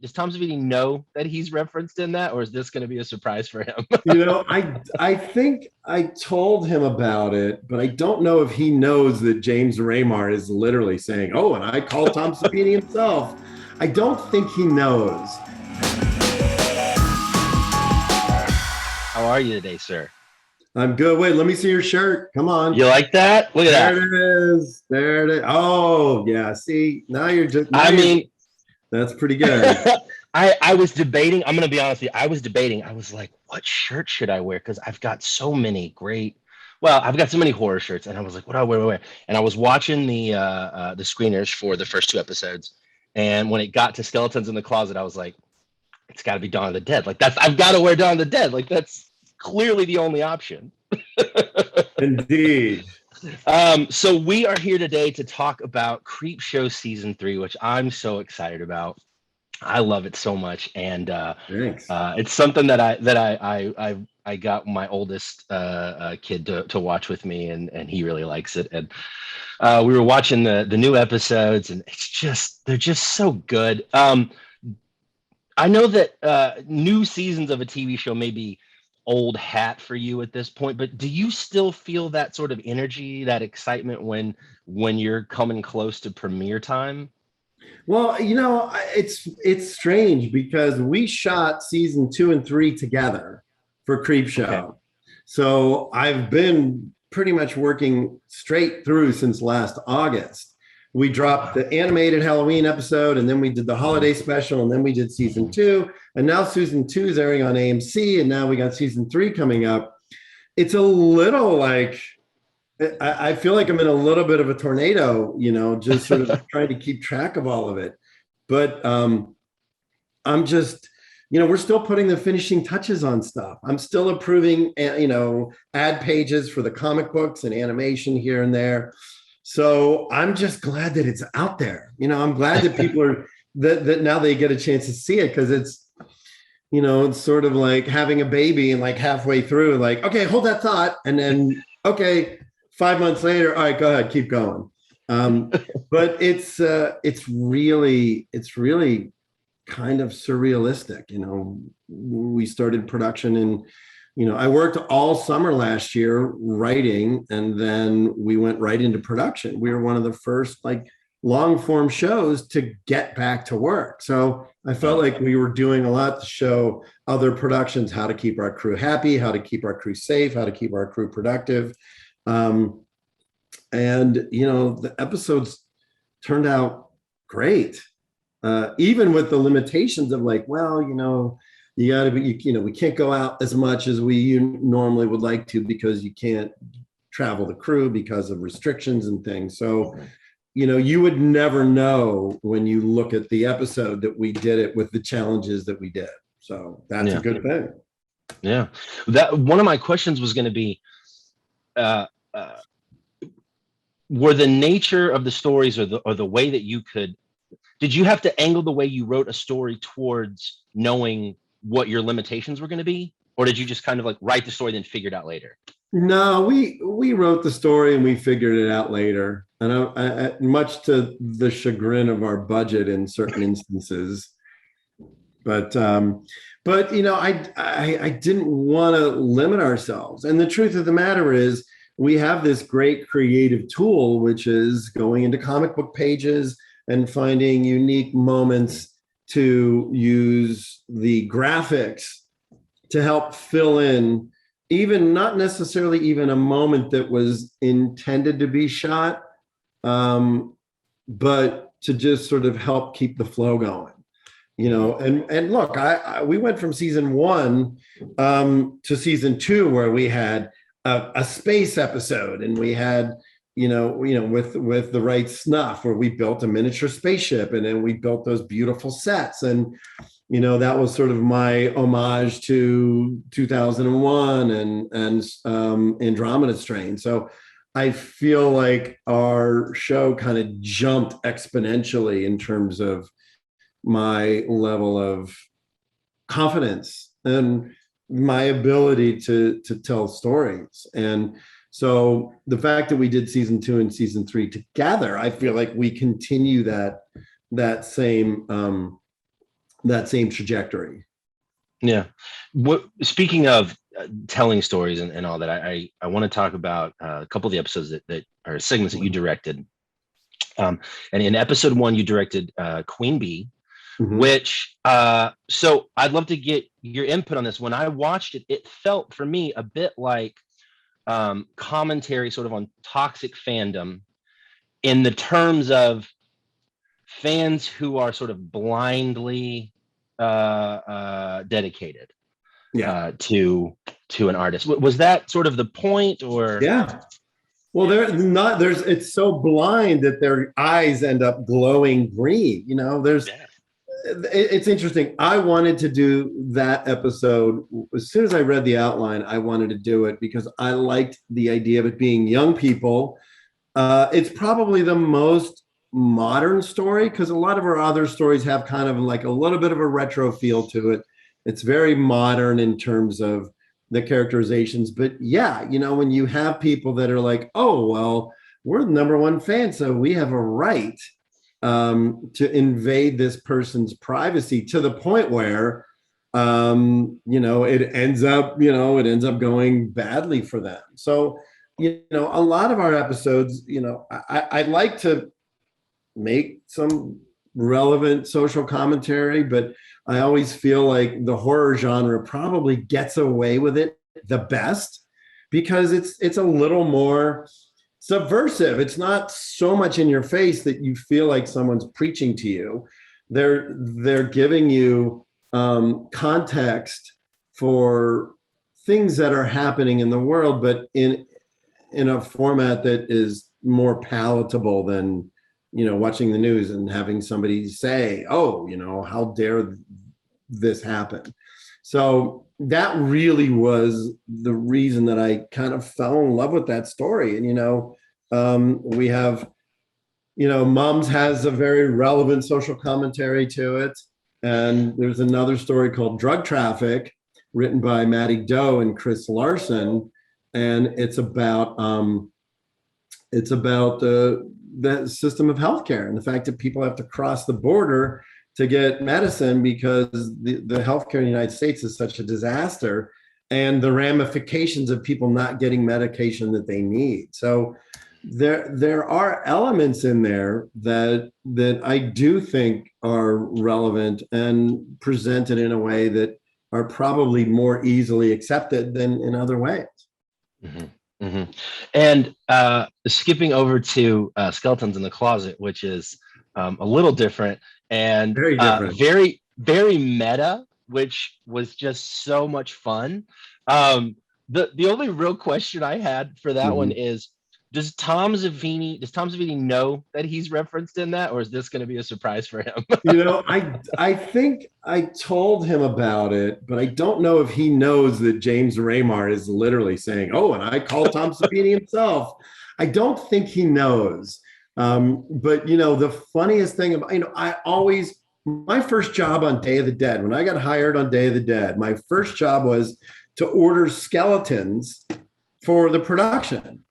does Tom Savini know that he's referenced in that, or is this going to be a surprise for him? I think I told him about it, but I don't know if he knows that James Raymar is literally saying, "Oh, and I called Tom Savini himself." I don't think he knows. How are you today, sir? I'm good. Wait, let me see your shirt. Come on. You like that? Look at There that. it is. There it is. Oh, yeah. See, now you're just. Now I mean, that's pretty good. I was debating. I'm gonna be honest with you. I was debating. I was like, what shirt should I wear? Because I've got so many great. Well, I've got so many horror shirts, and I was like, what do I wear? And I was watching the screeners for the first two episodes, and when it got to Skeletons in the Closet, I was like, it's got to be Dawn of the Dead. Like I've got to wear Dawn of the Dead. Like that's clearly the only option. Indeed. So we are here today to talk about Creepshow season 3, which I'm so excited about. I love it so much, and it's something that I got my oldest kid to watch with me, and he really likes it. And we were watching the new episodes, and they're just so good. I know that new seasons of a TV show may be old hat for you at this point, but do you still feel that sort of energy, that excitement when you're coming close to premiere time? Well, it's strange because we shot season 2 and 3 together for Creepshow. Okay. So I've been pretty much working straight through since last August. We dropped the animated Halloween episode, and then we did the holiday special, and then we did season 2. And now season 2 is airing on AMC, and now we got season 3 coming up. It's a little like, I feel like I'm in a little bit of a tornado, just sort of trying to keep track of all of it. But I'm just, we're still putting the finishing touches on stuff. I'm still approving, ad pages for the comic books and animation here and there. So I'm just glad that it's out there. I'm glad that people are, that now they get a chance to see it, because it's, it's sort of like having a baby and like halfway through, like, okay, hold that thought. And then, okay, 5 months later, all right, go ahead, keep going. But it's really kind of surrealistic. We started production in, I worked all summer last year writing, and then we went right into production. We were one of the first like long form shows to get back to work. So I felt like we were doing a lot to show other productions how to keep our crew happy, how to keep our crew safe, how to keep our crew productive. And the episodes turned out great, even with the limitations of like, well, you got to be, we can't go out as much as we normally would like to, because you can't travel the crew because of restrictions and things. So, you would never know when you look at the episode that we did it with the challenges that we did. So that's a good thing. Yeah. That one of my questions was going to be, were the nature of the stories or the way that did you have to angle the way you wrote a story towards knowing what your limitations were going to be? Or did you just kind of like write the story, then figure it out later? No, we wrote the story and we figured it out later. And I, much to the chagrin of our budget in certain instances. But I didn't want to limit ourselves. And the truth of the matter is, we have this great creative tool, which is going into comic book pages and finding unique moments to use the graphics to help fill in, even not necessarily even a moment that was intended to be shot, but to just sort of help keep the flow going. And look, we went from season 1 to season 2, where we had a space episode, and we had, with the right snuff, where we built a miniature spaceship, and then we built those beautiful sets. And, that was sort of my homage to 2001 and Andromeda Strain. So I feel like our show kind of jumped exponentially in terms of my level of confidence and my ability to tell stories. And so the fact that we did season 2 and season 3 together, I feel like we continue that same that same trajectory. Yeah. Speaking of telling stories and all that, I want to talk about a couple of the episodes that are segments that you directed. And in episode 1, you directed Queen Bee, which so I'd love to get your input on this. When I watched it, it felt for me a bit like commentary sort of on toxic fandom in the terms of fans who are sort of blindly dedicated to an artist. Was that sort of the point, or? Yeah. Well, it's so blind that their eyes end up glowing green. It's interesting. I wanted to do that episode. As soon as I read the outline, I wanted to do it because I liked the idea of it being young people. It's probably the most modern story because a lot of our other stories have kind of like a little bit of a retro feel to it. It's very modern in terms of the characterizations. But yeah, when you have people that are like, oh, well, we're the number one fan, so we have a right to invade this person's privacy to the point where, it ends up going badly for them. So, a lot of our episodes, I'd like to make some relevant social commentary, but I always feel like the horror genre probably gets away with it the best because it's a little more subversive. It's not so much in your face that you feel like someone's preaching to you. They're giving you context for things that are happening in the world, but in a format that is more palatable than watching the news and having somebody say, oh, how dare this happen. So that really was the reason that I kind of fell in love with that story. And we have Mums has a very relevant social commentary to it, and there's another story called Drug Traffic written by Maddie Doe and Chris Larson, and it's about the system of healthcare and the fact that people have to cross the border to get medicine because the healthcare in the United States is such a disaster, and the ramifications of people not getting medication that they need. So there are elements in there that I do think are relevant and presented in a way that are probably more easily accepted than in other ways. Mm-hmm. Mm-hmm. And skipping over to Skeletons in the Closet, which is a little different and very different. Very, very meta, which was just so much fun. The only real question I had for that one is, does Tom Savini know that he's referenced in that, or is this going to be a surprise for him? I think I told him about it, but I don't know if he knows that James Raymar is literally saying, oh, and I called Tom Savini himself. I don't think he knows. But the funniest thing about, my first job on Day of the Dead, when I got hired on Day of the Dead, my first job was to order skeletons for the production.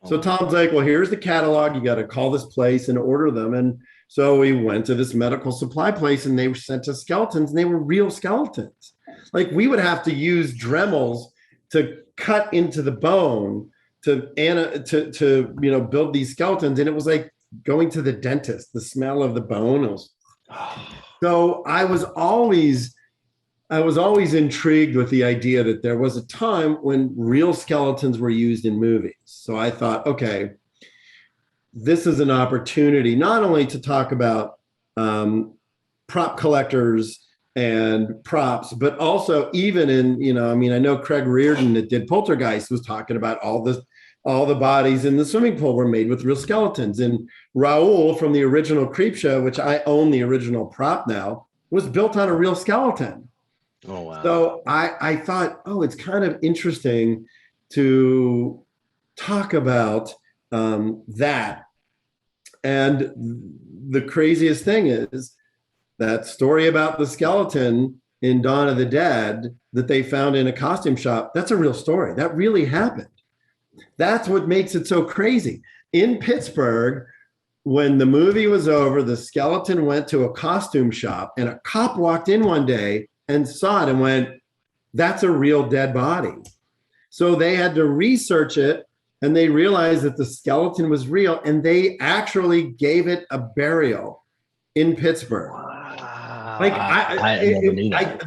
So Tom's like, well, here's the catalog. You got to call this place and order them. And so we went to this medical supply place and they sent us skeletons, and they were real skeletons. Like we would have to use Dremels to cut into the bone to build these skeletons. And it was like going to the dentist, the smell of the bone. So I was always intrigued with the idea that there was a time when real skeletons were used in movies. So I thought, okay, this is an opportunity not only to talk about prop collectors and props, but also even in, I know Craig Reardon that did Poltergeist was talking about all the bodies in the swimming pool were made with real skeletons. And Raoul from the original Creepshow, which I own the original prop now, was built on a real skeleton. Oh, wow. So I thought, it's kind of interesting to talk about that. And the craziest thing is that story about the skeleton in Dawn of the Dead that they found in a costume shop. That's a real story. That really happened. That's what makes it so crazy. In Pittsburgh, when the movie was over, the skeleton went to a costume shop, and a cop walked in one day and saw it and went, "That's a real dead body." So they had to research it, and they realized that the skeleton was real, and they actually gave it a burial in Pittsburgh. Like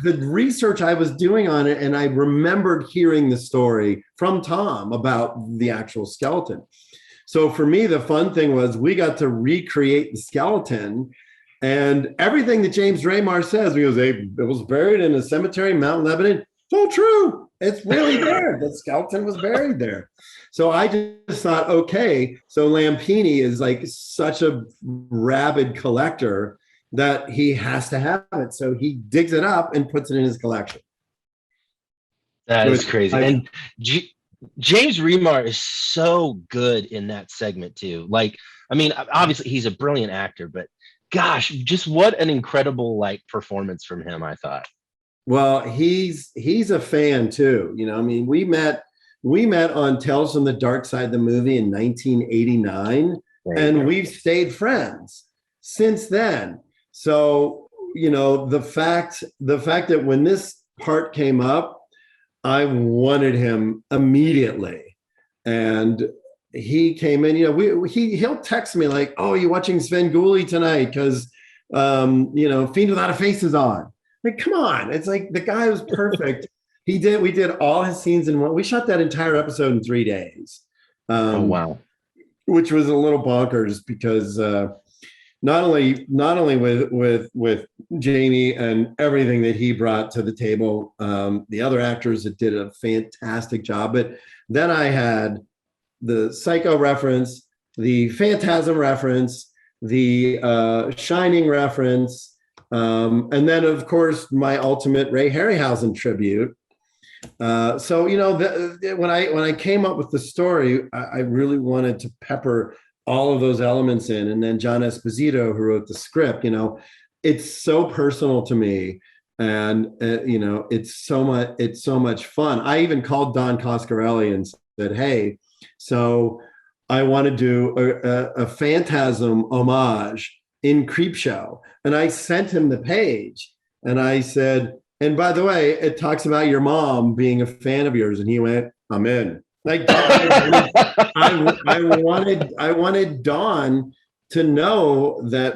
the research I was doing on it, and I remembered hearing the story from Tom about the actual skeleton. So for me, the fun thing was we got to recreate the skeleton, and everything that James Raymar says, he goes, "It was buried in a cemetery in Mount Lebanon." It's all true. It's really there. The skeleton was buried there. So I just thought, okay, so Lampini is like such a rabid collector that he has to have it. So he digs it up and puts it in his collection. That is crazy. And James Remar is so good in that segment too. Like, I mean, obviously he's a brilliant actor, but gosh, just what an incredible like performance from him, I thought. Well, he's a fan too. You know, I mean, we met on Tales from the Dark Side, the movie, in 1989, and we've stayed friends since then. So, you know, the fact that when this part came up, I wanted him immediately, and he came in. You know, he'll text me like, "Oh, you watching Svengoolie tonight? Because you know, Fiend Without a Face is on." Like, come on! It's like the guy was perfect. We did all his scenes in one. We shot that entire episode in 3 days. Oh wow! Which was a little bonkers because not only with Jamie and everything that he brought to the table, the other actors that did a fantastic job. But then I had the Psycho reference, the Phantasm reference, the Shining reference. And then, of course, my ultimate Ray Harryhausen tribute. So, you know, when I came up with the story, I really wanted to pepper all of those elements in. And then John Esposito, who wrote the script, you know, it's so personal to me. And, you know, it's so much fun. I even called Don Coscarelli and said, "Hey, so I want to do a Phantasm homage in Creepshow." And I sent him the page and I said, "And by the way, it talks about your mom being a fan of yours." And he went, "I'm in." Like, I wanted Dawn to know that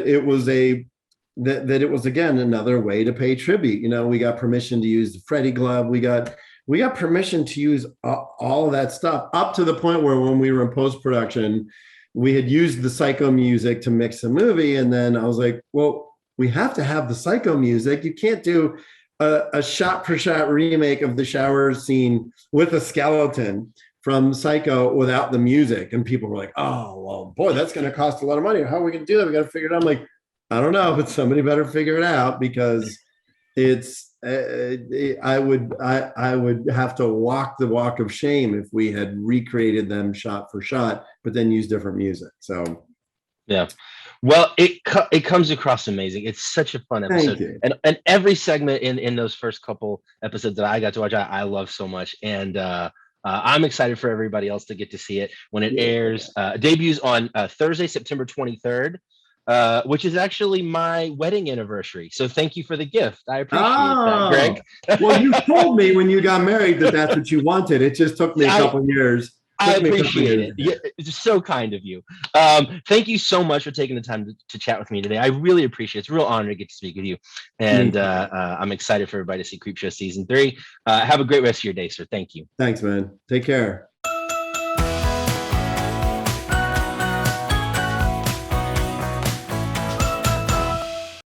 it was again another way to pay tribute. You know, we got permission to use the Freddy glove. We got permission to use all of that stuff, up to the point where when we were in post-production, we had used the Psycho music to mix the movie. And then I was like, well, we have to have the Psycho music. You can't do a shot-for-shot remake of the shower scene with a skeleton from Psycho without the music. And people were like, "Oh, well, boy, that's going to cost a lot of money. How are we going to do that? We got to figure it out." I'm like, I don't know, but somebody better figure it out, because it's I would have to walk the walk of shame if we had recreated them shot for shot, but then use different music. So yeah, well, it comes across amazing. It's such a fun episode, and every segment in those first couple episodes that I got to watch, I love so much, and I'm excited for everybody else to get to see it when it airs. Debuts on Thursday, September 23rd. Which is actually my wedding anniversary. So thank you for the gift. I appreciate that, Greg. Well, you told me when you got married that that's what you wanted. It just took me a couple years. I appreciate it. Yeah, it's so kind of you. Thank you so much for taking the time to chat with me today. I really appreciate it. It's a real honor to get to speak with you. And I'm excited for everybody to see Creepshow Season 3. Have a great rest of your day, sir. Thank you. Thanks, man. Take care.